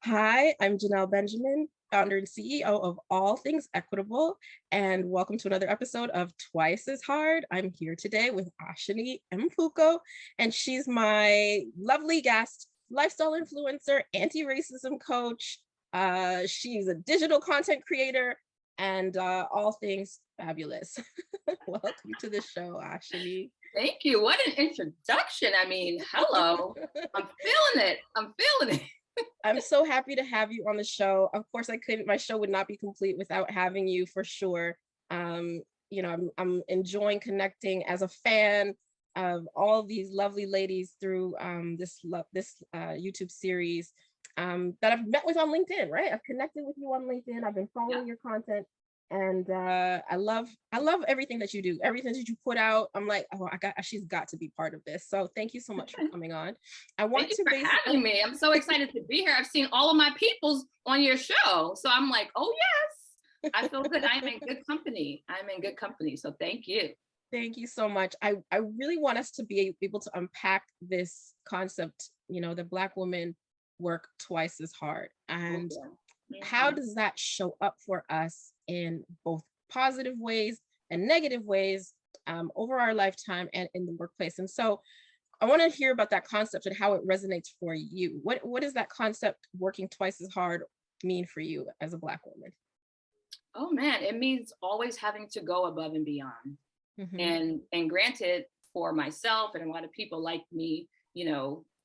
Hi, I'm Janelle Benjamin, founder and CEO of all things Equitable, and welcome to another episode of Twice as Hard. I'm here today with Ashani Mfuko, and she's my lovely guest, lifestyle influencer, anti-racism coach. She's a digital content creator and all things fabulous. Welcome to the show, Ashani. Thank you. What an introduction. I mean, hello. I'm feeling it. I'm feeling it. I'm so happy to have you on the show. Of course, my show would not be complete without having you for sure. I'm enjoying connecting as a fan of all these lovely ladies through this YouTube series that I've met with on LinkedIn, right? I've connected with you on LinkedIn. I've been Yeah. following your content. And I love everything that you do, everything that you put out. I'm like, oh, she's got to be part of this. So thank you so much for coming on. I Thank want you to for base having me. I'm so excited to be here. I've seen all of my peoples on your show. So I'm like, oh, yes. I feel good. I'm in good company. I'm in good company. So thank you. Thank you so much. I really want us to be able to unpack this concept, that Black women work twice as hard. Oh, And yeah. how does that show up for us in both positive ways and negative ways over our lifetime and in the workplace? And so I want to hear about that concept and how it resonates for you. What does that concept, working twice as hard, mean for you as a Black woman? Oh, man. It means always having to go above and beyond. Mm-hmm. And granted, for myself and a lot of people like me,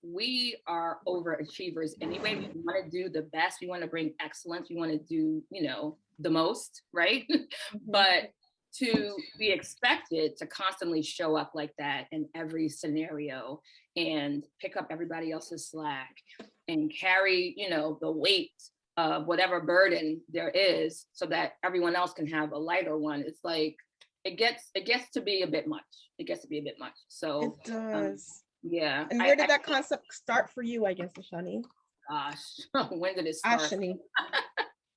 we are overachievers anyway. We want to do the best. We want to bring excellence. We want to do, the most, right? Mm-hmm. But to be expected to constantly show up like that in every scenario and pick up everybody else's slack and carry, the weight of whatever burden there is so that everyone else can have a lighter one. It's like, it gets to be a bit much. It gets to be a bit much. It So, does. yeah. And where did that concept start for you, I guess, Ashani? Gosh, when did it start? Ashani.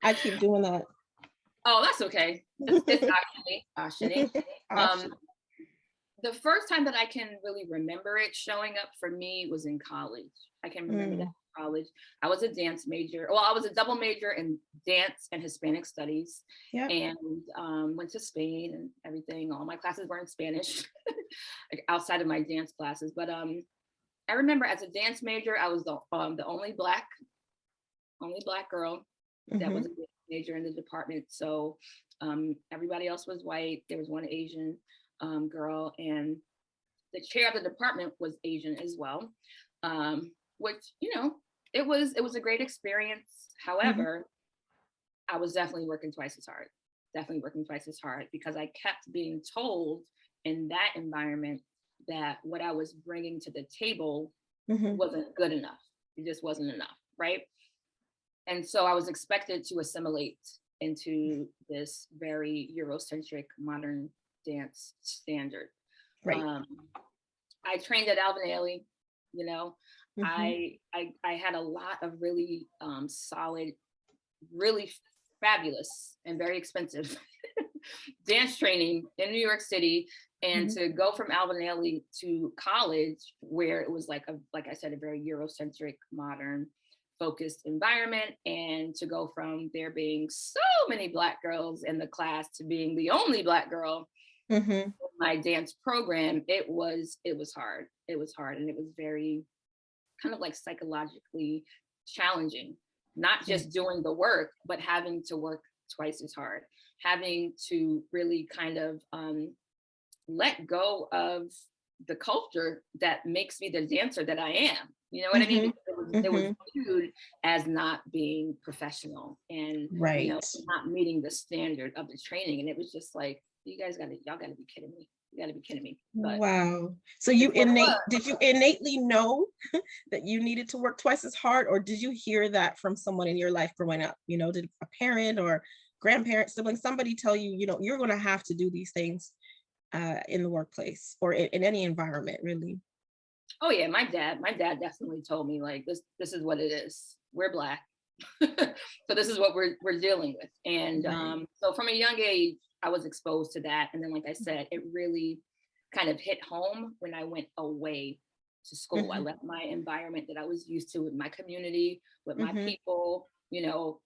I keep doing that. Oh, that's okay. It's Ashani. Ashani. The first time that I can really remember it showing up for me was in college. I can remember that in college. I was a dance major. Well, I was a double major in dance and Hispanic studies, Yeah. and went to Spain and everything. All my classes were in Spanish, like outside of my dance classes. But I remember as a dance major, I was the only black girl that was a dance major in the department. So everybody else was white. There was one Asian girl, and the chair of the department was Asian as well, which it was a great experience. However, I was definitely working twice as hard because I kept being told in that environment that what I was bringing to the table wasn't good enough. It just wasn't enough, right? And so I was expected to assimilate into this very Eurocentric modern dance standard. Right. I trained at Alvin Ailey, I had a lot of really solid, really fabulous and very expensive dance training in New York City. And to go from Alvin Ailey to college, where it was like I said, a very Eurocentric, modern focused environment, and to go from there being so many Black girls in the class to being the only Black girl in my dance program, it was hard. It was hard, and it was very kind of like psychologically challenging, not just doing the work, but having to work twice as hard, having to really kind of let go of the culture that makes me the dancer that I am. You know what I mean? It was viewed as not being professional and not meeting the standard of the training. And it was just like, y'all gotta be kidding me. You gotta be kidding me. But wow. So did you innately know that you needed to work twice as hard, or did you hear that from someone in your life growing up? Did a parent or grandparent, sibling, somebody tell you, you're gonna have to do these things in the workplace or in any environment, really? Oh yeah, my dad definitely told me, like, this is what it is. We're Black. So this is what we're dealing with. And so from a young age, I was exposed to that. And then, like I said, it really kind of hit home when I went away to school. I left my environment that I was used to with my community, with my people, you know,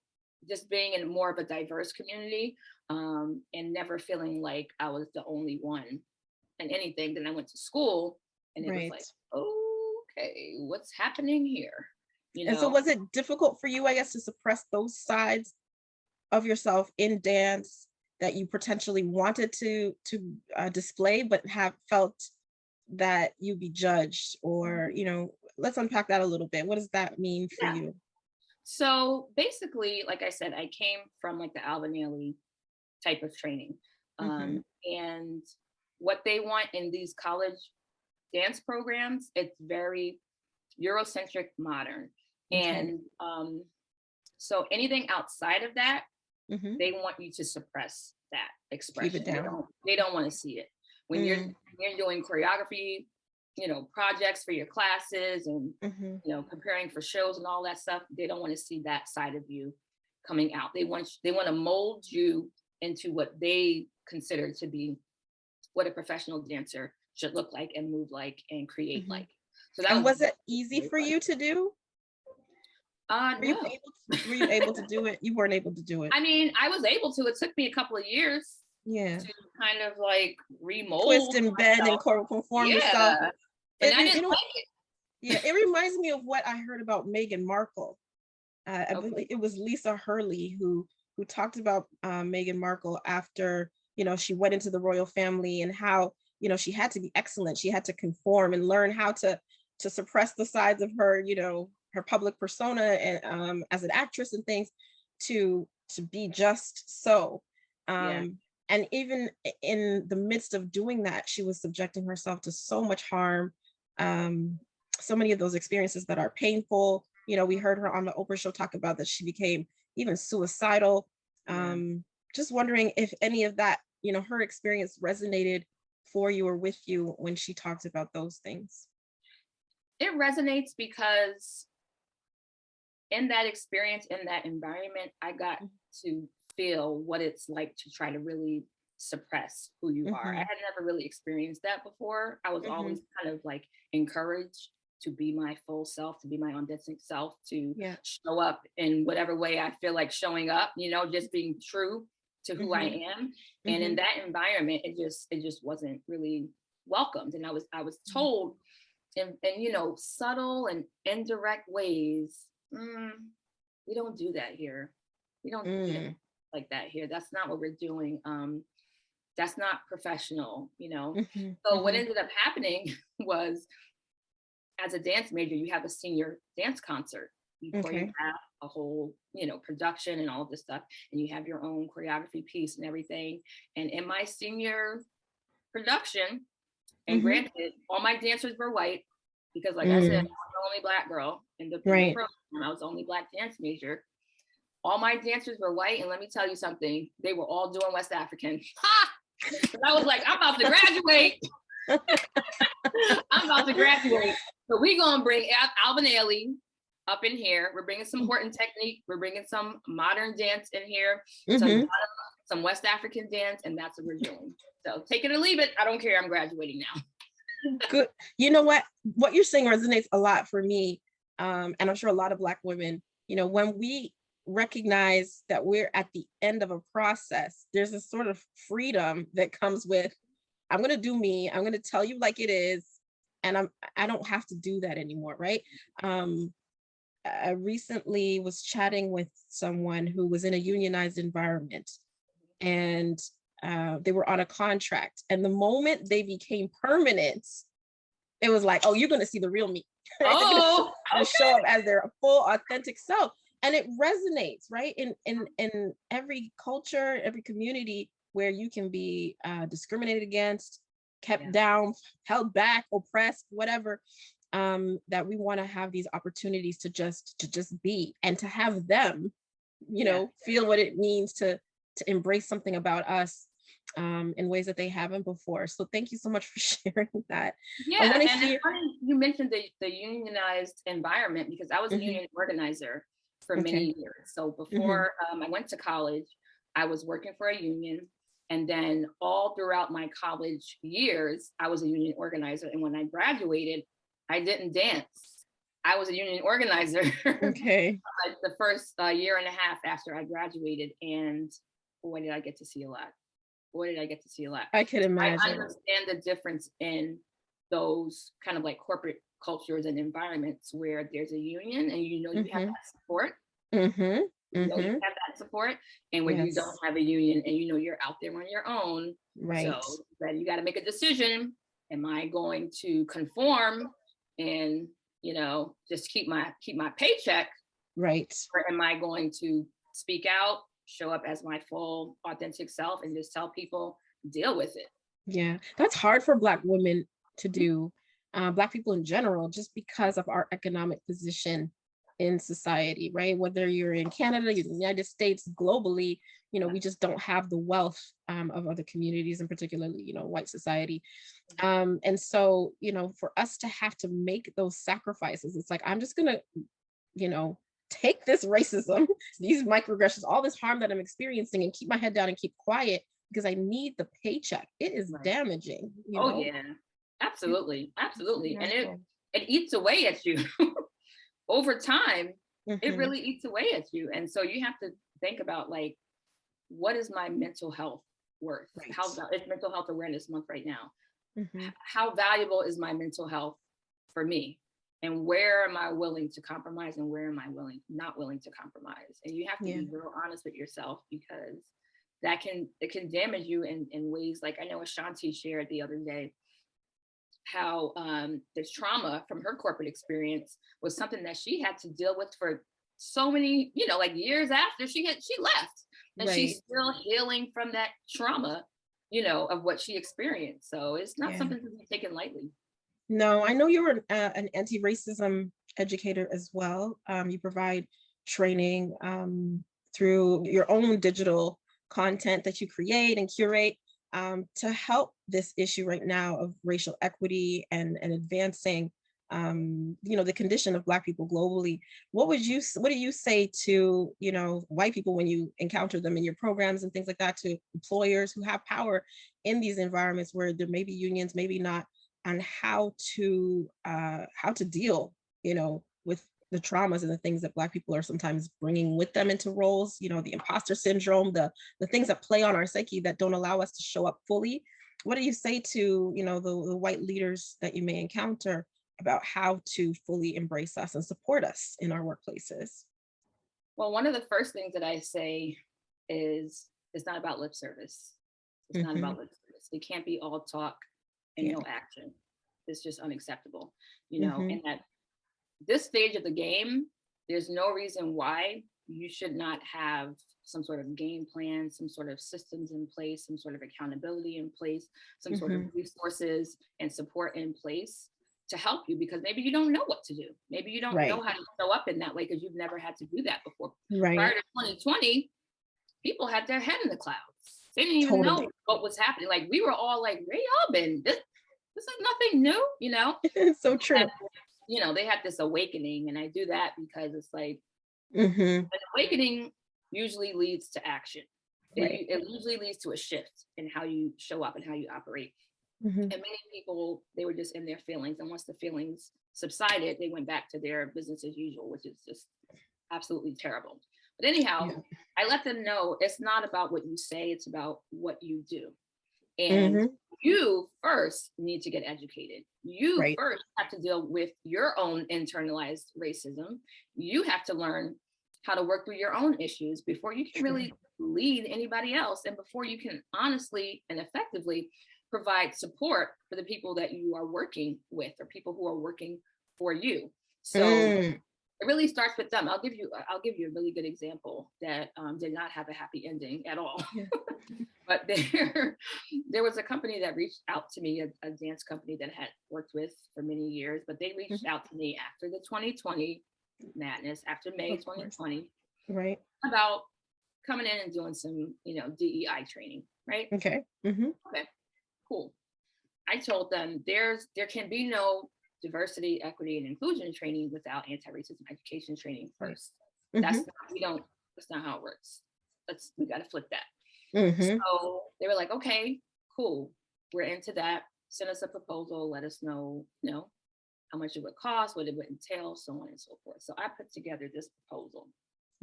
just being in more of a diverse community, and never feeling like I was the only one and anything. Then I went to school and it was like, okay, what's happening here? You And so know? was it difficult for you, I guess, to suppress those sides of yourself in dance that you potentially wanted to display, but have felt that you'd be judged? Or, you know, let's unpack that a little bit. What does that mean for Yeah. you? So basically, like I said, I came from like the Alvin Ailey type of training. Mm-hmm. And what they want in these college dance programs, it's very Eurocentric modern. Okay. And so anything outside of that, Mm-hmm. they want you to suppress that Keep it expression. down. They don't want to see it. When you're doing choreography, you know, projects for your classes and Mm-hmm. you know, preparing for shows and all that stuff, they don't want to see that side of you coming out. They want to mold you into what they consider to be what a professional dancer should look like and move like and create Mm-hmm. like. So that And was was it easy very for fun. you to do? No. Were you able to do it? You weren't able to do it. I mean, I was able to. It took me a couple of years Yeah. to kind of like Twist remold and bend and myself. conform yourself. Yeah. And It, I didn't you know, like it. yeah, it reminds me of what I heard about Meghan Markle. I Okay. believe it was Lisa Hurley who talked about Meghan Markle after, you know, she went into the royal family, and how, you know, she had to be excellent. She had to conform and learn how to suppress the sides of her, you know, her public persona and as an actress and things, to be just so. Yeah. And even in the midst of doing that, she was subjecting herself to so much harm. Um, so many of those experiences that are painful. You know, we heard her on the Oprah show talk about that she became even suicidal. Yeah. Just wondering if any of that, you know, her experience resonated for you or with you when she talked about those things. It resonates because in that experience, in that environment, I got to feel what it's like to try to really suppress who you are. I Mm-hmm. had never really experienced that before. I was Mm-hmm. always kind of like encouraged to be my full self, to be my authentic self, to Yeah. show up in whatever way I feel like showing up, you know, just being true to who I Mm-hmm. am. And Mm-hmm. in that environment, it just wasn't really welcomed. And I was told in you know, subtle and indirect ways, we don't do that here. We don't do that Mm. like that here. That's not what we're doing. That's not professional, you know. Mm-hmm. So what Mm-hmm. ended up happening was, as a dance major, you have a senior dance concert before you Okay. have a whole, you know, production and all of this stuff, and you have your own choreography piece and everything. And in my senior production, and Mm-hmm. granted, all my dancers were white because, like I said, I Mm. was the only Black girl in the Right. program. I was the only Black dance major. All my dancers were white, and let me tell you something, they were all doing West African. Ha! I was like, I'm about to graduate. I'm about to graduate. So we're gonna bring Alvin Ailey up in here. We're bringing some Horton technique. We're bringing some modern dance in here. Mm-hmm. Some West African dance, and that's what we're doing. So take it or leave it. I don't care. I'm graduating now. Good. You know what you're saying resonates a lot for me, and I'm sure a lot of Black women. You know, when we recognize that we're at the end of a process, there's a sort of freedom that comes with, I'm going to do me. I'm going to tell you like it is, and I don't have to do that anymore, right? Um, I recently was chatting with someone who was in a unionized environment, and they were on a contract. And the moment they became permanent, it was like, oh, you're going to see the real me. Oh, To okay. show up as their full authentic self. And it resonates, right? In every culture, every community where you can be discriminated against, kept down, held back, oppressed, whatever, that we want to have these opportunities to just be, and to have them, you know, feel what it means to embrace something about us in ways that they haven't before. So thank you so much for sharing that. I Yeah, want to and it's hear. funny you mentioned the unionized environment because I was a Mhm. union organizer for Okay. many years. So Mhm. before I went to college, I was working for a union, and then all throughout my college years, I was a union organizer. And when I graduated, I didn't dance. I was a union organizer Okay. the first year and a half after I graduated. And boy, did I get to see a lot. Boy, did I get to see a lot. I could I imagine. understand the difference in those kind of like corporate cultures and environments where there's a union and you have Mm-hmm. that support. Mm-hmm. You Mm-hmm. have that support, and when you don't Yes. have a union and you're out there on your own, so Right. then you got to make a decision. Am I going to conform and just keep my paycheck, Right. or am I going to speak out, show up as my full authentic self, and just tell people, deal with it? Yeah. That's hard for Black women to do, Black people in general, just because of our economic position in society, right? Whether you're in Canada, you're in the United States, globally, we just don't have the wealth of other communities, and particularly, white society. And so, for us to have to make those sacrifices, it's like, I'm just gonna, you know, take this racism, these microaggressions, all this harm that I'm experiencing, and keep my head down and keep quiet because I need the paycheck. It is Right. damaging, Oh yeah, It's absolutely, and harmful. it eats away at you. Over time. It Mhm. really eats away at you, and so you have to think about, like, what is my mental health worth? Right. It's Mental Health Awareness Month right now. Mhm. How valuable is my mental health for me, and where am I willing to compromise, and where am I not willing to compromise? And you have to Yeah. be real honest with yourself, because it can damage you in ways. Like, I know Ashanti shared the other day how this trauma from her corporate experience was something that she had to deal with for so many, like years after she left, and she's Right. still healing from that trauma, of what she experienced. So it's not Yeah. something to be taken lightly. No, I know you're an anti-racism educator as well. You provide training through your own digital content that you create and curate to help this issue right now of racial equity and advancing, the condition of Black people globally. What do you say to, white people when you encounter them in your programs and things like that, to employers who have power in these environments where there may be unions, maybe not, on how to deal, with the traumas and the things that Black people are sometimes bringing with them into roles, the imposter syndrome, the things that play on our psyche that don't allow us to show up fully. What do you say to, the white leaders that you may encounter about how to fully embrace us and support us in our workplaces? Well, one of the first things that I say is, it's not about lip service. It's not Hmm. about lip service. It can't be all talk and Yeah. no action. It's just unacceptable, Hmm. and at this stage of the game, there's no reason why you should not have some sort of game plan, some sort of systems in place, some sort of accountability in place, some sort of Hmm. resources and support in place to help you, because maybe you don't know what to do. Maybe you don't know Right. how to show up in that way because you've never had to do that before. Prior Right. to 2020, people had their head in the clouds. They didn't even know Totally. what was happening. Like, we were all like, where y'all been? This is nothing new. It's so Had, true. they had this awakening, and I do that because it's like, Hmm. an awakening usually leads to action. Right. It usually leads to a shift in how you show up and how you operate. Hmm. And many people, they were just in their feelings, and once the feelings subsided, they went back to their business as usual, which is just absolutely terrible. But anyhow, Yeah. I let them know it's not about what you say, it's about what you do. And Hmm. you first need to get educated. You Right. first have to deal with your own internalized racism. You have to learn how to work through your own issues before you can True. really lead anybody else, and before you can honestly and effectively provide support for the people that you are working with, or people who are working for you. So Mm. it really starts with them. I'll give you a really good example that did not have a happy ending at all. Yeah. But there was a company that reached out to me, a dance company that I had worked with for many years, but they reached Mhm. out to me after the 2020 madness, after May Of course. 2020, Right. about coming in and doing some, DEI training, right? Okay. Mhm. Okay, cool. I told them there can be no diversity, equity, and inclusion training without anti-racism education training Right. first. Mhm. That's not how it works. We got to flip that. Mhm. So they were like, okay, cool. We're into that. Send us a proposal. Let us know, how much it would cost, what it would entail, so on and so forth. So I put together this proposal.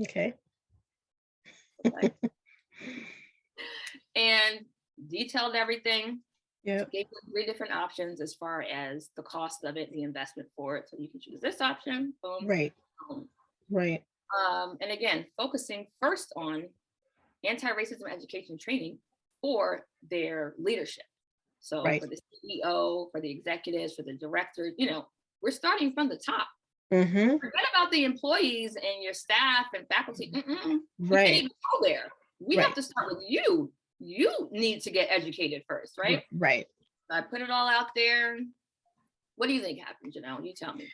Okay. And detailed everything. Yeah. Gave them 3 different options as far as the cost of it, the investment for it. So you can choose this option. Boom. Right. Right. And again, focusing first on anti-racism education training for their leadership. So right. for the CEO, for the executives, for the directors, we're starting from the top. Mm-hmm. Forget about the employees and your staff and faculty. You right. can't even go there. We have to start with you. You need to get educated first, right? Right. So I put it all out there. What do you think happened, Janelle? You tell me.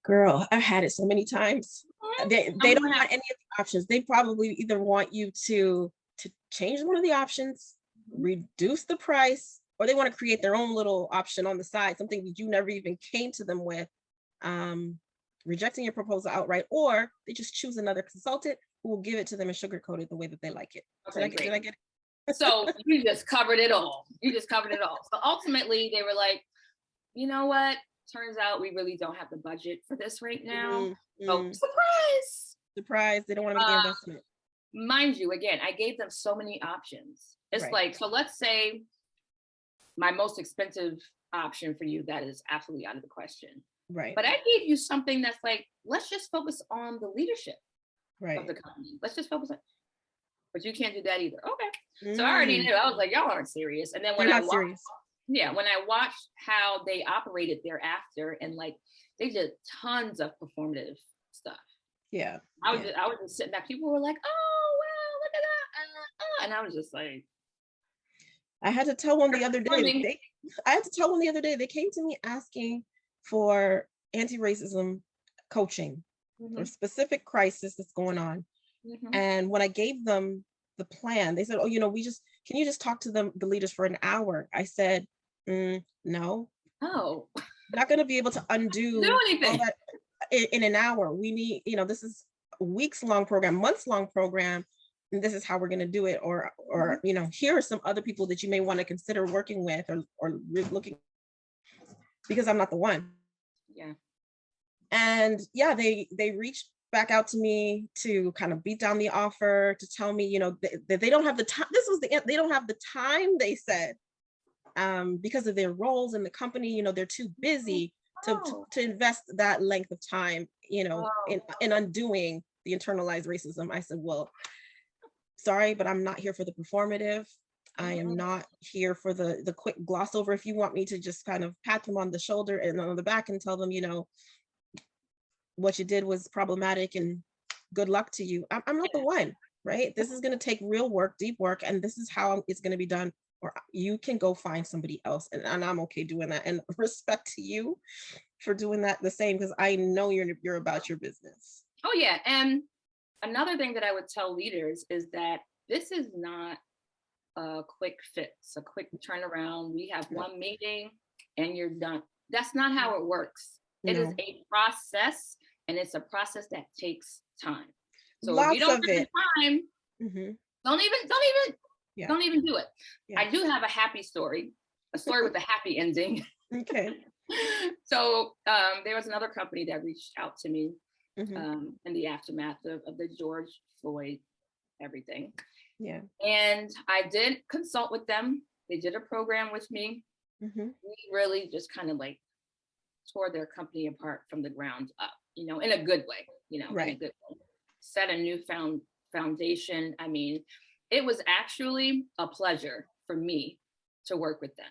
Girl, I've had it so many times. They don't want any of the options. They probably either want you to change one of the options, reduce the price, or they want to create their own little option on the side, something that you never even came to them with, rejecting your proposal outright, or they just choose another consultant who will give it to them and sugarcoat it the way that they like it. Okay, did I get it? So you just covered it all. So ultimately they were like, you know what? Turns out we really don't have the budget for this right now. So surprise. They don't want to make the investment. Mind you, again, I gave them so many options. It's like, so let's say my most expensive option for you, that is absolutely out of the question. Right. But I gave you something that's like, let's just focus on the leadership of the company. Let's just focus on, but you can't do that either. Okay. So I already knew. I was like, y'all aren't serious. And then when I watched how they operated thereafter, and like they did tons of performative stuff. Yeah. I was just sitting back. People were like, oh wow, look at that. And I was just like, I had to tell one the other day. They came to me asking for anti-racism coaching for a specific crisis that's going on. And when I gave them the plan, they said, oh, can you just talk to the leaders for an hour? I said, no. Oh. Not going to be able to undo all that in an hour. We need, this is a weeks-long program, months-long program, and this is how we're going to do it. Or here are some other people that you may want to consider working with or looking, because I'm not the one. Yeah. And they reached back out to me to kind of beat down the offer, to tell me, that they don't have the time. They don't have the time, they said, because of their roles in the company. They're too busy to invest that length of time, in undoing the internalized racism. I said, well, sorry, but I'm not here for the performative. I am not here for the quick gloss over. If you want me to just kind of pat them on the shoulder and on the back and tell them, what you did was problematic and good luck to you. I'm not the one, right? This is going to take real work, deep work, and this is how it's going to be done. Or you can go find somebody else, and I'm okay doing that. And respect to you for doing that the same, because I know you're about your business. Oh yeah, and another thing that I would tell leaders is that this is not a quick fix, a quick turnaround. We have one meeting and you're done. That's not how it works. It is a process, and it's a process that takes time. So if you don't have the time, don't even do it. Yeah. I do have a happy story, a story with a happy ending. Okay. So there was another company that reached out to me in the aftermath of the George Floyd everything. Yeah. And I did consult with them. They did a program with me. We really just kind of like tore their company apart from the ground up, in a good way, in a good way. Set a new foundation. I mean, it was actually a pleasure for me to work with them.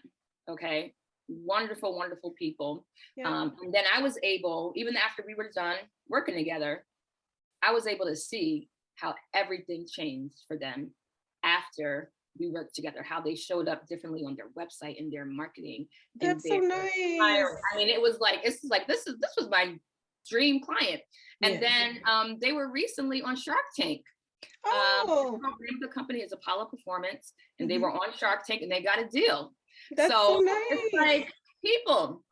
Okay. Wonderful, wonderful people. Yeah. And then I was able, even after we were done working together, I was able to see how everything changed for them after we worked together, how they showed up differently on their website and their marketing. That's so nice. I mean, it was like, this was my dream client. And then they were recently on Shark Tank. The name of the company is Apollo Performance, and they were on Shark Tank and they got a deal. That's so nice. It's like, people,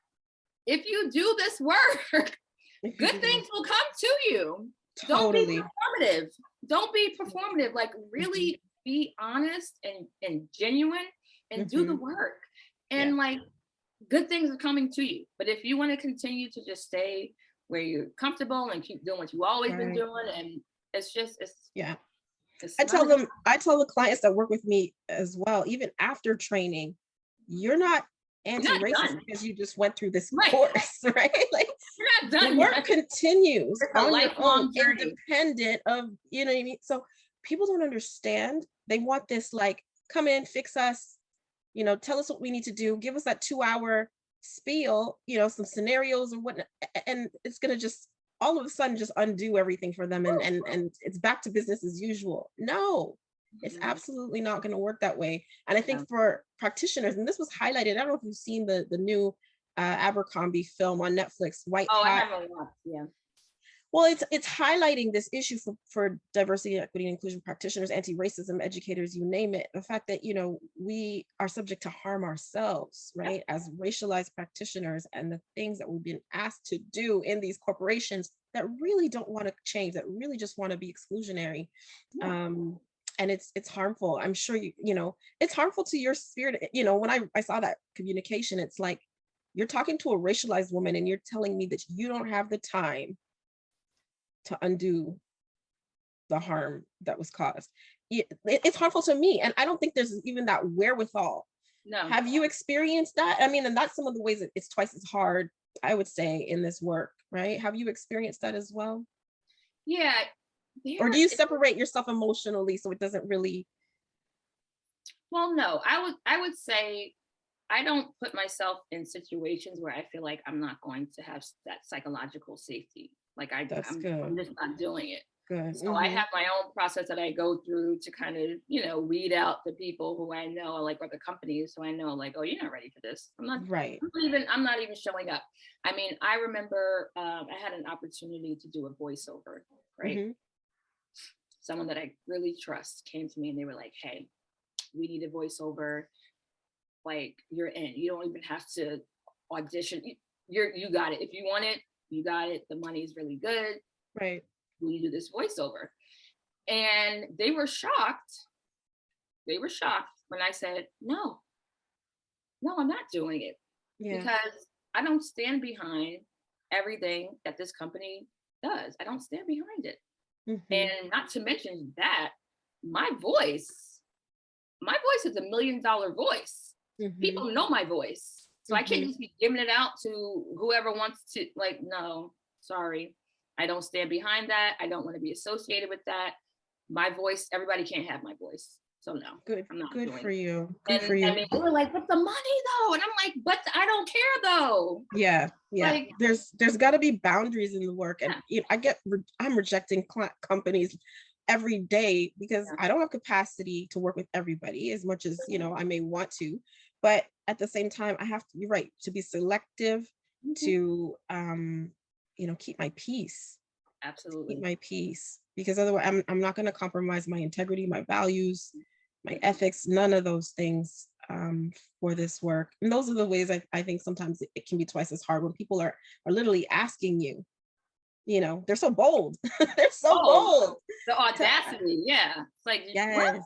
if you do this work, good things will come to you. Totally. Don't be performative. Like, really be honest and genuine and do the work. And like, good things are coming to you. But if you want to continue to just stay where you're comfortable and keep doing what you've always been doing, and it's yeah. it's I not tell them, I tell the clients that work with me as well, even after training, you're not you're not anti-racist done. because you just went through this Right. course, right? Like You're not done the work yet. continues It's a on your own, lifelong journey. independent of, you know what I mean? So people don't understand. They want this like, come in, fix us, you know, tell us what we need to do, give us that 2 hour spiel, you know, some scenarios or whatnot, and it's gonna just all of a sudden just undo everything for them, and it's back to business as usual. No, it's absolutely not going to work that way. And I think for practitioners, and this was highlighted, I don't know if you've seen the new Abercrombie film on Netflix, White Oh, Hot. I haven't watched. Yeah. Well, it's highlighting this issue for diversity, equity, and inclusion practitioners, anti-racism educators, you name it. The fact that, you know, we are subject to harm ourselves, right, as racialized practitioners, and the things that we've been asked to do in these corporations that really don't want to change, that really just want to be exclusionary. And it's harmful. I'm sure you know, it's harmful to your spirit. You know, when I saw that communication, it's like, you're talking to a racialized woman and you're telling me that you don't have the time to undo the harm that was caused. It's harmful to me, and I don't think there's even that wherewithal. No. Have you experienced that? I mean, and that's some of the ways that it's twice as hard, I would say, in this work, right? Have you experienced that as well? Yeah. Or do you separate yourself emotionally so it doesn't really? Well, no, I would say I don't put myself in situations where I feel like I'm not going to have that psychological safety. Like That's I'm good. just not doing it. Good. So I have my own process that I go through to kind of, you know, weed out the people who I know, like other companies. So I know, like, oh, you're not ready for this. Right. I'm not even showing up. I mean, I remember I had an opportunity to do a voiceover, right? Someone that I really trust came to me and they were like, hey, we need a voiceover. Like, you're in. You don't even have to audition. You got it. If you want it, you got it. The money is really good. Right. Will you do this voiceover? And they were shocked. They were shocked when I said, no, I'm not doing it. Yeah. Because I don't stand behind everything that this company does. I don't stand behind it. And not to mention that my voice is $1 million voice. People know my voice. So I can't just be giving it out to whoever wants to, like, no, sorry. I don't stand behind that. I don't want to be associated with that. My voice, everybody can't have my voice. So no, good. I'm not good doing for it. you. Good for you. I mean, they were like, but the money though. And I'm like, but I don't care though. Yeah. Like, there's got to be boundaries in the work. And you know, I'm rejecting companies every day because I don't have capacity to work with everybody as much as, you know, I may want to. But at the same time, I have to be right to be selective, to you know, keep my peace. Absolutely. Keep my peace, because otherwise I'm not going to compromise my integrity, my values, my ethics, none of those things for this work. And those are the ways I think sometimes it can be twice as hard when people are literally asking you, you know, they're so bold. They're so bold. The audacity. Yeah. It's like, yes. What?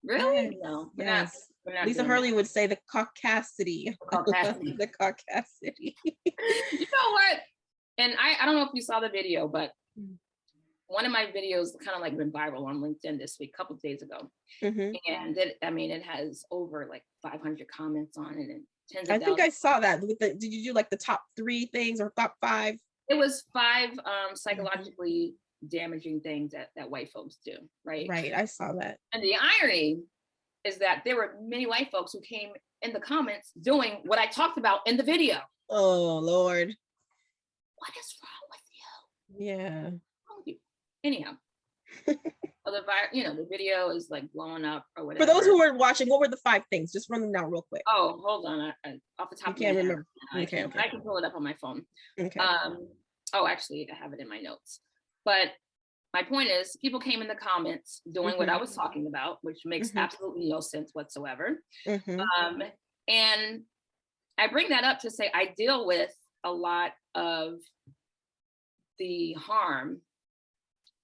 Really? Yes. No. Yes. We're not Lisa Hurley would say the caucasity. The caucasity. You know what? And I don't know if you saw the video, but one of my videos kind of like went viral on LinkedIn this week, a couple of days ago. And it has over like 500 comments on it and tens of thousands. I think I saw that. Did you do like the top 3 things or top 5? It was 5 psychologically damaging things that white folks do, right? Right, I saw that. And the irony is that there were many white folks who came in the comments doing what I talked about in the video. Oh, Lord. What is wrong with you? Yeah. Anyhow, the video is like blowing up or whatever. For those who were watching, what were the 5 things? Just run them down real quick. Oh, hold on. Off the top of my head, remember. I can pull it up on my phone. Okay. Oh, actually, I have it in my notes. But my point is, people came in the comments doing what I was talking about, which makes absolutely no sense whatsoever. And I bring that up to say I deal with a lot of the harm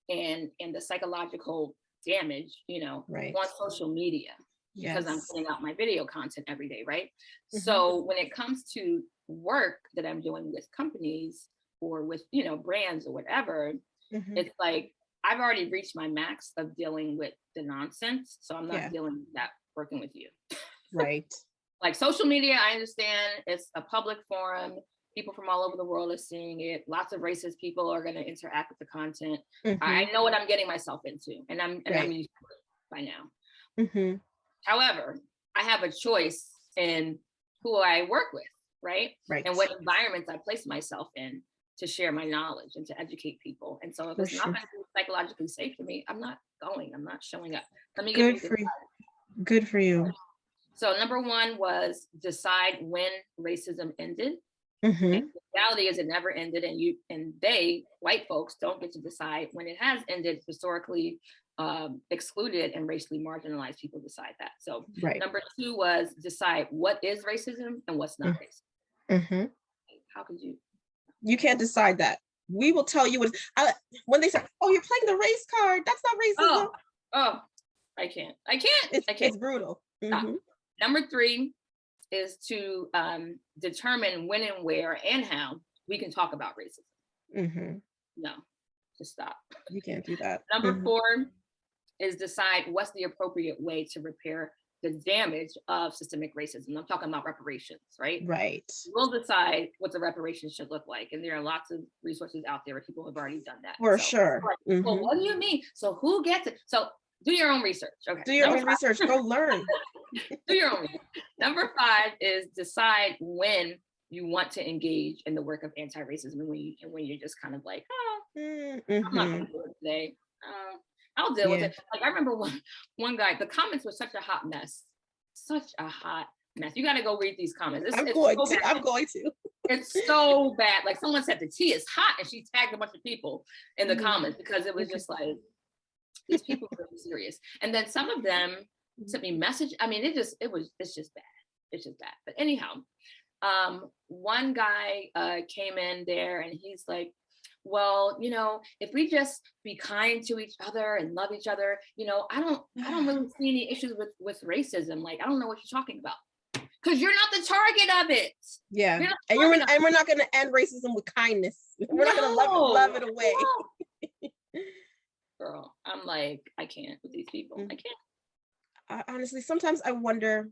and the psychological damage, on social media. because I'm Yes. putting out my video content every day, right? Mhm. So when it comes to work that I'm doing with companies or with, brands or whatever, Mhm. it's like I've already reached my max of dealing with the nonsense. So I'm not Yeah. dealing with that working with you. Right. Like social media, I understand it's a public forum. People from all over the world are seeing it. Lots of racist people are going to interact with the content. I Mhm. know what I'm getting myself into, and I'm Right. used to it by now. Mhm. However, I have a choice in who I work with, right? Right. And what environments I place myself in to share my knowledge and to educate people. And so if For it's not sure. going to be psychologically safe for me, I'm not going. I'm not showing up. Let me give Good you this. for you. Good for you. So number one was decide when racism ended. And Mhm. the reality is it never ended, and they, white folks, don't get to decide when it has ended. Historically excluded and racially marginalized people decide that. So Right. number two was decide what is racism and what's not racism. Mhm. How could you? You can't decide that. We will tell you when they say, "Oh, you're playing the race card." That's not racism. Oh, oh, I can't. I can't. I can't. It's brutal. Stop. Mhm. Number three is to determine when and where and how we can talk about racism. Mhm. No, just stop. You can't do that. Number Mhm. four is decide what's the appropriate way to repair the damage of systemic racism. I'm talking about reparations, right? Right. We'll decide what the reparations should look like. And there are lots of resources out there where people have already done that. For So, sure. well, Mhm. what do you mean? So who gets it? So do your own research. Okay. Do your Number own research. Go learn. do your own research. Number five is decide when you want to engage in the work of anti-racism and when you're just kind of like, oh, I'm not going Mhm. to do it today. I'll deal with Yeah. it. Like I remember one guy, the comments were such a hot mess. Such a hot mess. You got to go read these comments. I'm It's going so to. bad. I'm going to. It's so bad. Like someone said the tea is hot and she tagged a bunch of people in the Mhm. comments because it was Okay. just like, these people are really serious. And then some of them sent me message. I mean, it's just bad. It's just bad. But anyhow, one guy came in there and he's like, well, if we just be kind to each other and love each other, I don't really see any issues with racism. Like, I don't know what you're talking about. Because you're not the target of it. Yeah. You're not And the target of we're not going to end racism with kindness. We're not going to love it away. No. Girl, I'm like, I can't with these people. I can't. Honestly, sometimes I wonder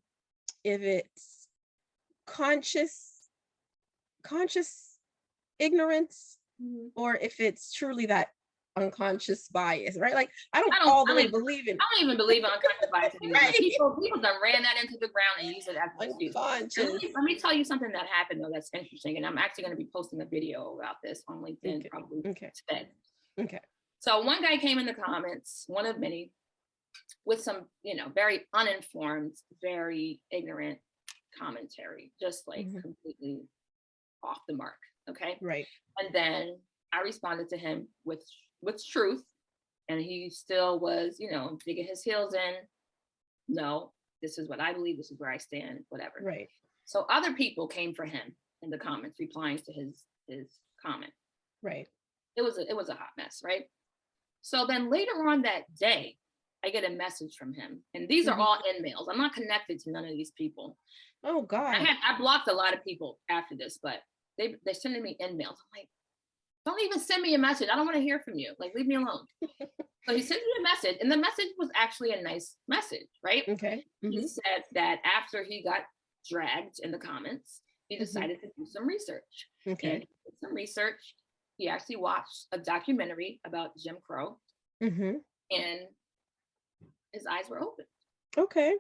if it's conscious ignorance or if it's truly that unconscious bias, right? Like I don't all the way believe in I don't even believe in unconscious bias anymore. right. People done ran that into the ground and use it as an excuse. Unconscious. Let me tell you something that happened though that's interesting, and I'm actually going to be posting a video about this on LinkedIn probably today. Okay. So one guy came in the comments, one of many, with some, very uninformed, very ignorant commentary, just like completely off the mark. Okay. Right. And then I responded to him with truth. And he still was, digging his heels in. No, this is what I believe. This is where I stand, whatever. Right. So other people came for him in the comments, replying to his comment. Right. It was a hot mess, right? So then later on that day, I get a message from him. And these are all in mails. I'm not connected to none of these people. Oh God. I blocked a lot of people after this, but they're sending me in mails. I'm like, don't even send me a message. I don't want to hear from you. Like, leave me alone. So he sent me a message, and the message was actually a nice message, right? Okay. He said that after he got dragged in the comments, he decided to do some research. Okay. And he did some research. He actually watched a documentary about Jim Crow, and his eyes were open. Okay.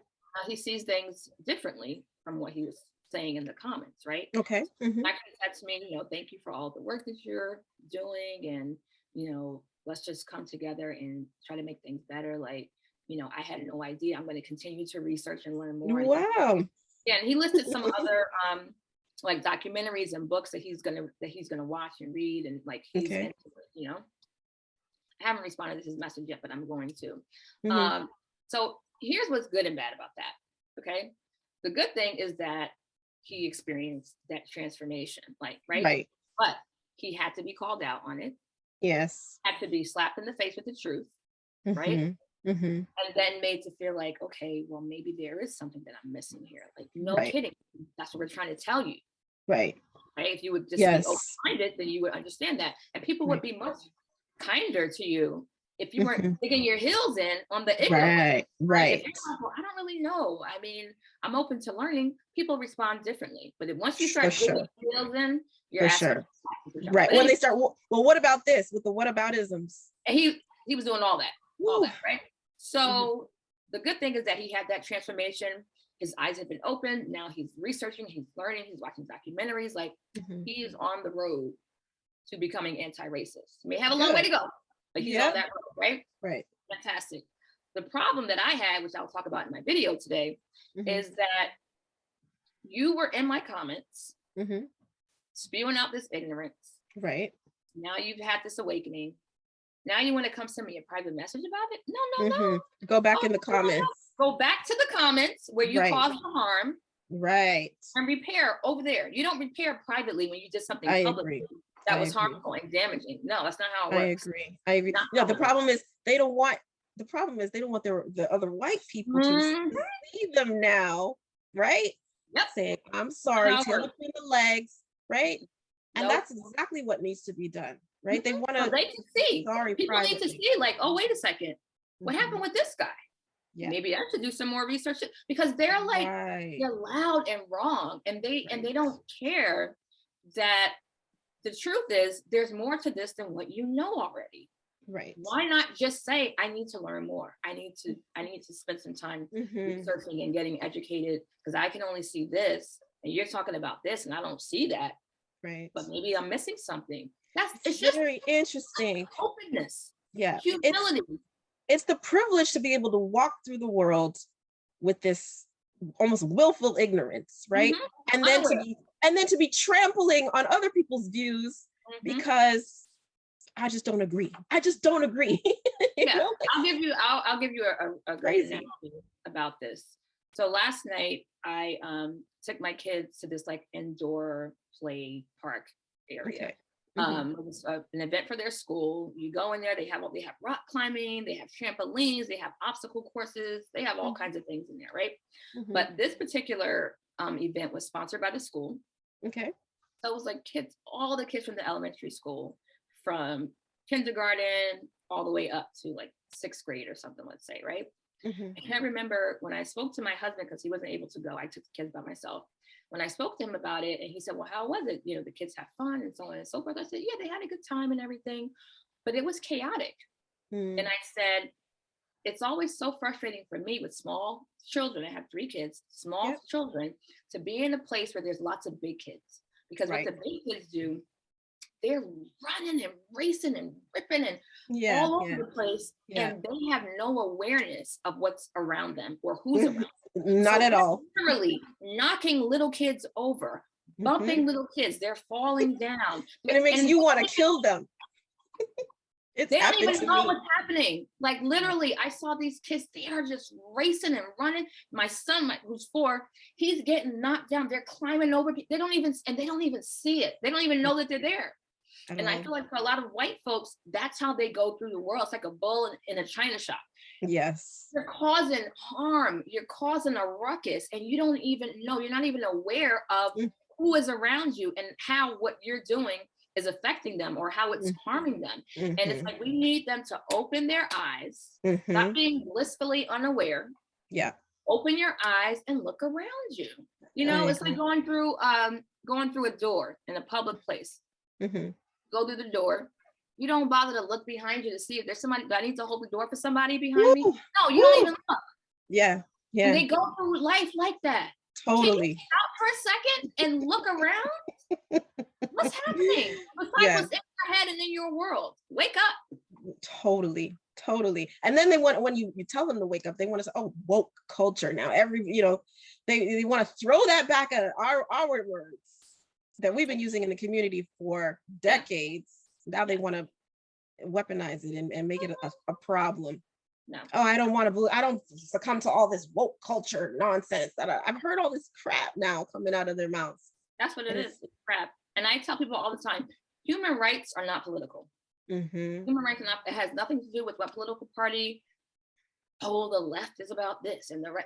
He sees things differently from what he was saying in the comments, right? Okay. Actually said to me, thank you for all the work that you're doing, and let's just come together and try to make things better. Like, I had no idea. I'm going to continue to research and learn more. Wow. Yeah, and he listed some other like documentaries and books that he's gonna watch and read, and like he's into it, I haven't responded to his message yet, but I'm going to. So here's what's good and bad about that. Okay, the good thing is that he experienced that transformation, like right, but he had to be called out on it. Yes. Had to be slapped in the face with the truth, right? and then made to feel like, okay, well, maybe there is something that I'm missing here. Like, no kidding. That's what we're trying to tell you. Right. If you would just be open-minded, then you would understand that. And people would be much kinder to you if you weren't digging your heels in on the ignorance. Right. If you're like, well, I don't really know. I mean, I'm open to learning. People respond differently. But if once you start digging your heels in, you're asking. Right. When they start, well, what about this with the whataboutisms? And he was doing all that, right? So the good thing is that he had that transformation. His eyes have been opened. Now he's researching, he's learning, he's watching documentaries. Like he's on the road to becoming anti-racist. He may have a long way to go, but he's on that road, right? Right. Fantastic. The problem that I had, which I'll talk about in my video today, is that you were in my comments spewing out this ignorance. Right. Now you've had this awakening. Now you want to come send me a private message about it? No. Go back in the comments. Go back to the comments where you caused the harm. Right. And repair over there. You don't repair privately when you did something publicly that was harmful and damaging. No, that's not how it works. I agree. No, the problem is they don't want the other white people to see them now, right? Yep. Saying, I'm sorry, tail between the legs, right? And that's exactly what needs to be done, right? They want to. They can see. Sorry, people privately. need to see. Like, oh, wait a second, what happened with this guy? Yeah. Maybe I should do some more research because they're like they're loud and wrong, and they don't care that the truth is there's more to this than what you know already. Right. Why not just say, I need to learn more. I need to spend some time researching and getting educated because I can only see this and you're talking about this and I don't see that. Right. But maybe I'm missing something. It's just very interesting. Openness. Yeah. Humility. It's the privilege to be able to walk through the world with this almost willful ignorance, right? And then to be trampling on other people's views because I just don't agree. I'll give you a great analogy about this. So last night I took my kids to this like indoor play park area. Okay. It was an event for their school. You go in there, they have rock climbing, they have trampolines, they have obstacle courses, they have all kinds of things in there, right? But this particular event was sponsored by the school. Okay. So it was like all the kids from the elementary school, from kindergarten all the way up to like 6th grade or something, let's say, right? And I remember when I spoke to my husband, because he wasn't able to go, I took the kids by myself. When I spoke to him about it, and he said, well, how was it? You know, the kids have fun and so on and so forth. I said, yeah, they had a good time and everything, but it was chaotic. And I said, it's always so frustrating for me with small children. I have 3 kids, small children, to be in a place where there's lots of big kids. Because what the big kids do, they're running and racing and ripping and all over the place. And they have no awareness of what's around them or who's around them. Not at all. Literally knocking little kids over, bumping little kids. They're falling down. And it makes you want to kill them. They don't even know what's happening. Like literally, I saw these kids, they are just racing and running. My son, who's 4, he's getting knocked down. They're climbing over. They don't even see it. They don't even know that they're there. And I feel like for a lot of white folks, that's how they go through the world. It's like a bull in a china shop. Yes. You're causing harm. You're causing a ruckus, and you don't even know. You're not even aware of who is around you and how what you're doing is affecting them or how it's harming them. And it's like we need them to open their eyes, stop being blissfully unaware. Yeah. Open your eyes and look around you. You know, it's like going through a door in a public place. Go through the door. You don't bother to look behind you to see if there's somebody. Do I need to hold the door for somebody behind me? No, you don't even look. Yeah. And they go through life like that. Totally. Can you stop for a second and look around? What's happening? What's in your head and in your world? Wake up. Totally. And then they want, when you tell them to wake up, they want to say, oh, woke culture. Now they want to throw that back at our words that we've been using in the community for decades. Now they want to weaponize it and make it a problem. No. Oh, I don't succumb to all this woke culture nonsense that I've heard all this crap now coming out of their mouths. That's what it is. It's crap. And I tell people all the time, human rights are not political. Human rights it has nothing to do with what political party oh, the left is about this and the right.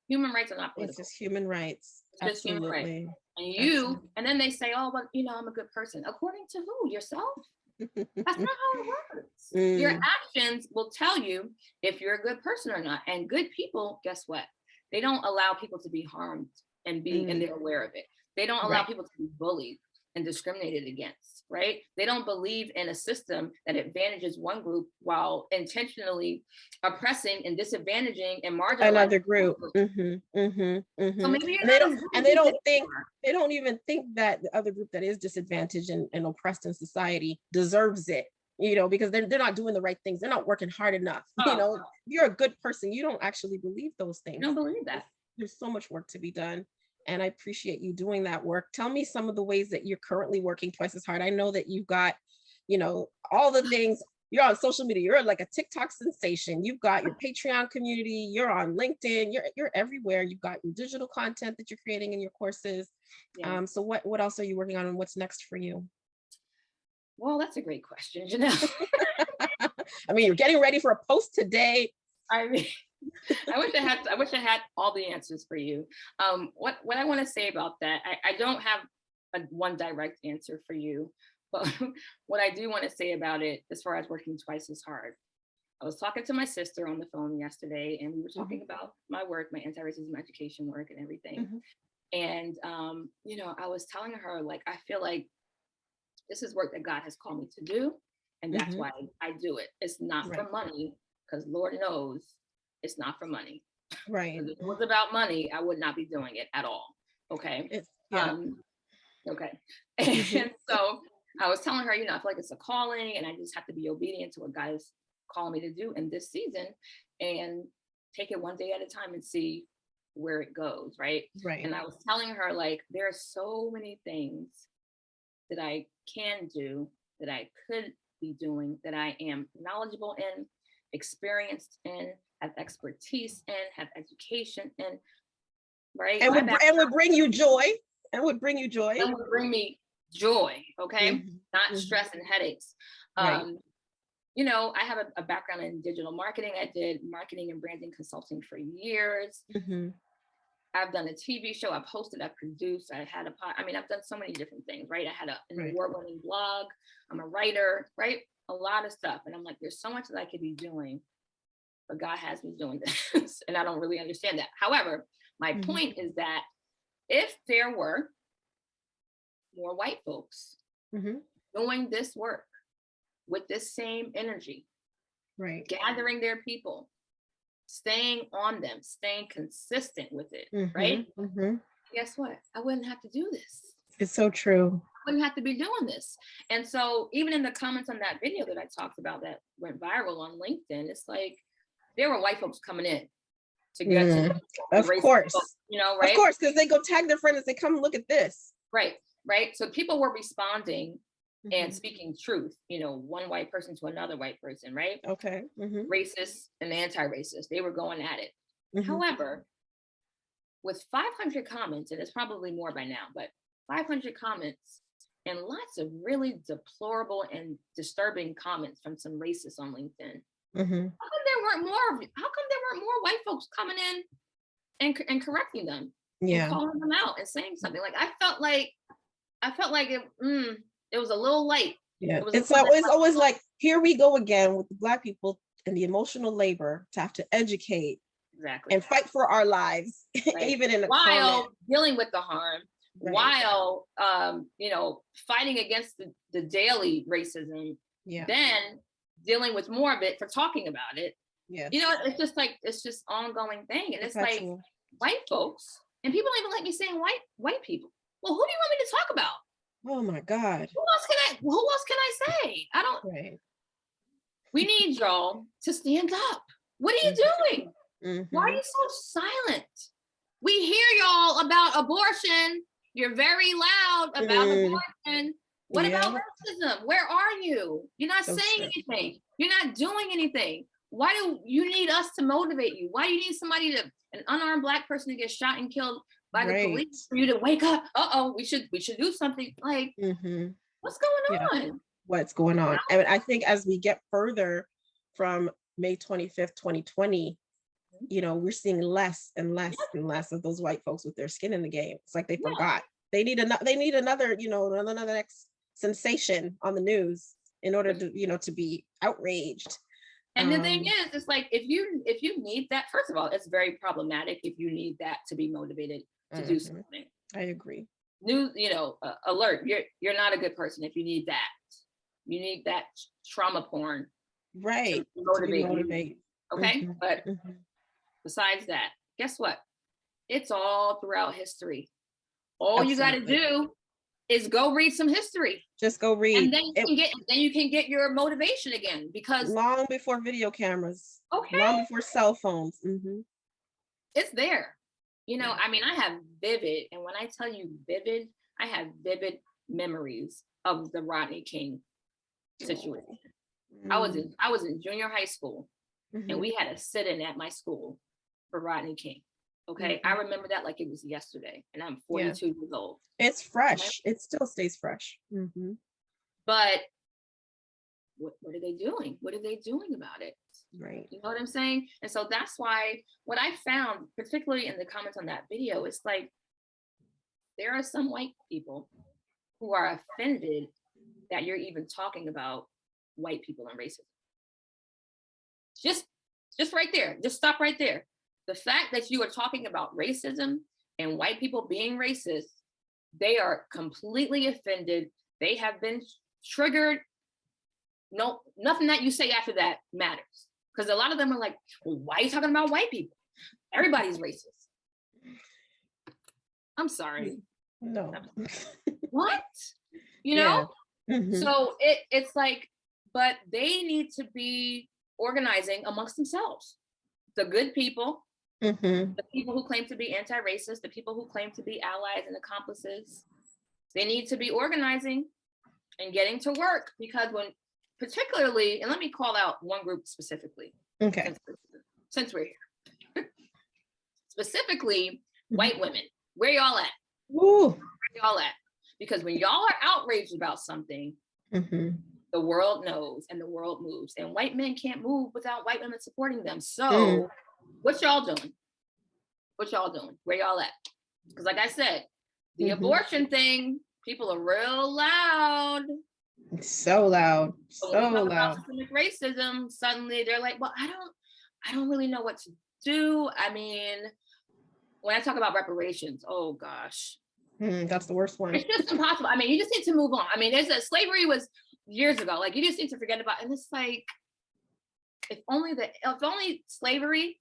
Human rights are not It's political. just human rights. It's just human rights. Absolutely. And and then they say, oh, well, I'm a good person. According to who? Yourself? That's not how it works. Your actions will tell you if you're a good person or not. And good people, guess what? They don't allow people to be harmed and they're aware of it. They don't allow people to be bullied and discriminated against, right? They don't believe in a system that advantages one group while intentionally oppressing and disadvantaging and marginalizing another group. So maybe you're And they don't even think that the other group that is disadvantaged and oppressed in society deserves it, because they're not doing the right things. They're not working hard enough. You're a good person. You don't actually believe those things. You don't believe that. There's so much work to be done. And I appreciate you doing that work. Tell me some of the ways that you're currently working twice as hard. I know that you've got, all the things. You're on social media. You're like a TikTok sensation. You've got your Patreon community. You're on LinkedIn. You're everywhere. You've got your digital content that you're creating in your courses. Yeah. So what else are you working on, and what's next for you? Well, that's a great question, Janelle. I mean, you're getting ready for a post today. I mean, I wish I had all the answers for you. What I want to say about that, I don't have one direct answer for you, but what I do want to say about it, as far as working twice as hard, I was talking to my sister on the phone yesterday, and we were talking about my work, my anti-racism education work, and everything. And I was telling her, like, I feel like this is work that God has called me to do, and that's why I do it. It's not for money, because Lord knows it's not for money. Right. If it was about money, I would not be doing it at all. Okay. Okay. And so I was telling her, I feel like it's a calling, and I just have to be obedient to what God is calling me to do in this season, and take it one day at a time and see where it goes. Right. And I was telling her, like, there are so many things that I can do, that I could be doing, that I am knowledgeable in, experienced in, have expertise in, have education in, right? And would bring you joy. And would bring you joy. And would bring me joy, okay? Not stress and headaches. I have a background in digital marketing. I did marketing and branding consulting for years. I've done a TV show, I've hosted, I've produced, I've done so many different things, right? I had an award-winning blog, I'm a writer, right? A lot of stuff. And I'm like, there's so much that I could be doing, but God has me doing this. And I don't really understand that. However, my point is that if there were more white folks doing this work with this same energy, gathering their people, staying on them, staying consistent with it, right? Guess what? I wouldn't have to do this. It's so true. I wouldn't have to be doing this. And so even in the comments on that video that I talked about that went viral on LinkedIn, it's like there were white folks coming in to get to of course, folks, right? Of course, because they go tag their friends and say, come look at this. Right. So people were responding and speaking truth, one white person to another white person, right? Okay. Racist and anti-racist, they were going at it. However, with 500 comments, and it's probably more by now, but 500 comments and lots of really deplorable and disturbing comments from some racists on LinkedIn. How come there weren't more white folks coming in and correcting them? And calling them out and saying something? Like, I felt like it was a little late. Yeah, it's always like, here we go again with the Black people and the emotional labor to have to educate and fight for our lives, even in while dealing with the harm, while fighting against the daily racism, then dealing with more of it for talking about it. It's just ongoing thing, and it's like white folks, and people don't even like me saying white people. Well, who do you want me to talk about? Oh my God. Who else can I say? I don't. We need y'all to stand up. What are you doing? Why are you so silent? We hear y'all about abortion. You're very loud about abortion. What about racism? Where are you? You're not saying anything. You're not doing anything. Why do you need us to motivate you? Why do you need an unarmed Black person to get shot and killed by the police for you to wake up? We should do something. Like, what's going on? What's going on? And I think as we get further from May 25th, 2020, you know, we're seeing less and less Yeah. and less of those white folks with their skin in the game. It's like they Yeah. forgot. They need another, you know, another next sensation on the news in order to, you know, to be outraged. And the thing is, it's like if you need that, first of all, it's very problematic if you need that to be motivated to do something. I agree. Alert, you're not a good person if you need that. You need that trauma porn, right, to motivate you. Okay, but besides that, guess what? It's all throughout history. All you got to do is go read some history. Just go read, and then you can get your motivation again, because long before video cameras, long before cell phones. It's there. You know, I mean, I have vivid, and when I tell you vivid, I have vivid memories of the Rodney King situation. I was in junior high school, and we had a sit-in at my school for Rodney King. Okay, I remember that like it was yesterday, and I'm 42 years old. It's fresh. It still stays fresh. But what are they doing? What are they doing about it? Right. You know what I'm saying? And so that's why what I found, particularly in the comments on that video, is like there are some white people who are offended that you're even talking about white people and racism. Just right there. Just stop right there. The fact that you are talking about racism and white people being racist, they are completely offended. They have been triggered. No, nothing that you say after that matters. Because a lot of them are like, well, why are you talking about white people? Everybody's racist. I'm sorry. No. What? You know? So it's like, but they need to be organizing amongst themselves. The good people, the people who claim to be anti-racist, the people who claim to be allies and accomplices, they need to be organizing and getting to work, because particularly, and let me call out one group specifically. Okay. Since we're here. Specifically, white women. Where y'all at? Woo. Where y'all at? Because when y'all are outraged about something, the world knows and the world moves. And white men can't move without white women supporting them. So what y'all doing? What y'all doing? Where y'all at? Because like I said, the abortion thing, people are real loud. So loud. So loud. Systemic racism, suddenly they're like, well, I don't really know what to do. I mean, when I talk about reparations, oh gosh. That's the worst one. It's just impossible. I mean, you just need to move on. I mean, slavery was years ago. Like, you just need to forget about it. And it's like, if only slavery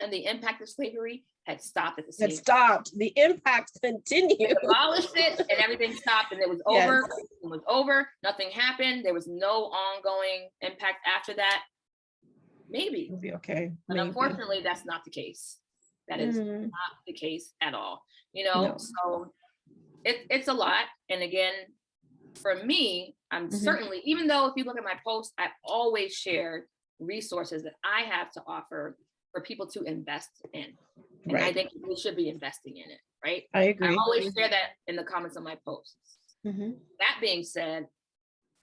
and the impact of slavery had stopped at the same time. It stopped. The impact continued. They abolished it and everything stopped and it was over. It was over. Nothing happened. There was no ongoing impact after that. Maybe. It'll be okay. But unfortunately, that's not the case. That is not the case at all. You know, so it's a lot. And again, for me, I'm certainly, even though if you look at my posts, I've always shared resources that I have to offer for people to invest in. And I think we should be investing in it, right? I agree. I always share that in the comments on my posts. That being said,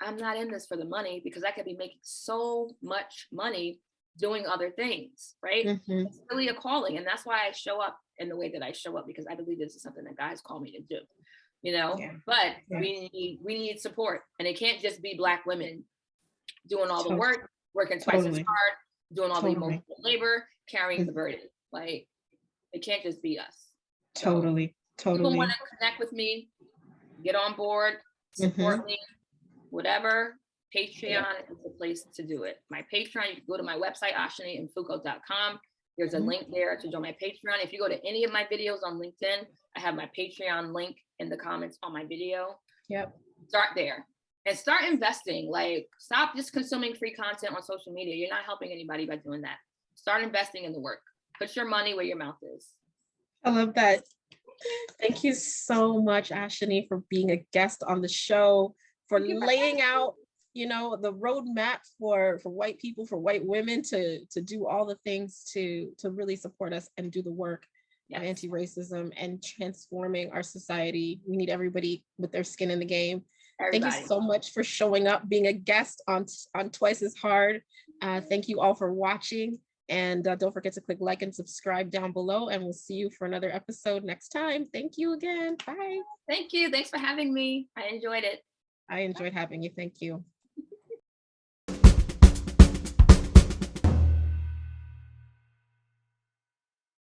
I'm not in this for the money, because I could be making so much money doing other things, right? It's really a calling. And that's why I show up in the way that I show up, because I believe this is something that guys call me to do, you know? But we need support. And it can't just be Black women doing all the work, working twice as hard, doing all the emotional labor, carrying the burden. Like, it can't just be us. Totally. People want to connect with me, get on board, support me, whatever. Patreon is the place to do it. My Patreon, you can go to my website, ashanimfuko.com. There's a link there to join my Patreon. If you go to any of my videos on LinkedIn, I have my Patreon link in the comments on my video. Start there and start investing. Like, stop just consuming free content on social media. You're not helping anybody by doing that. Start investing in the work. Put your money where your mouth is. I love that. Thank you so much, Ashani, for being a guest on the show, for laying out, you know, the roadmap for white people, for white women to do all the things to really support us and do the work of anti-racism and transforming our society. We need everybody with their skin in the game. Thank you so much for showing up, being a guest on Twice as Hard. Thank you all for watching. And don't forget to click like and subscribe down below. And we'll see you for another episode next time. Thank you again. Bye. Thank you. Thanks for having me. I enjoyed it. I enjoyed having you. Thank you.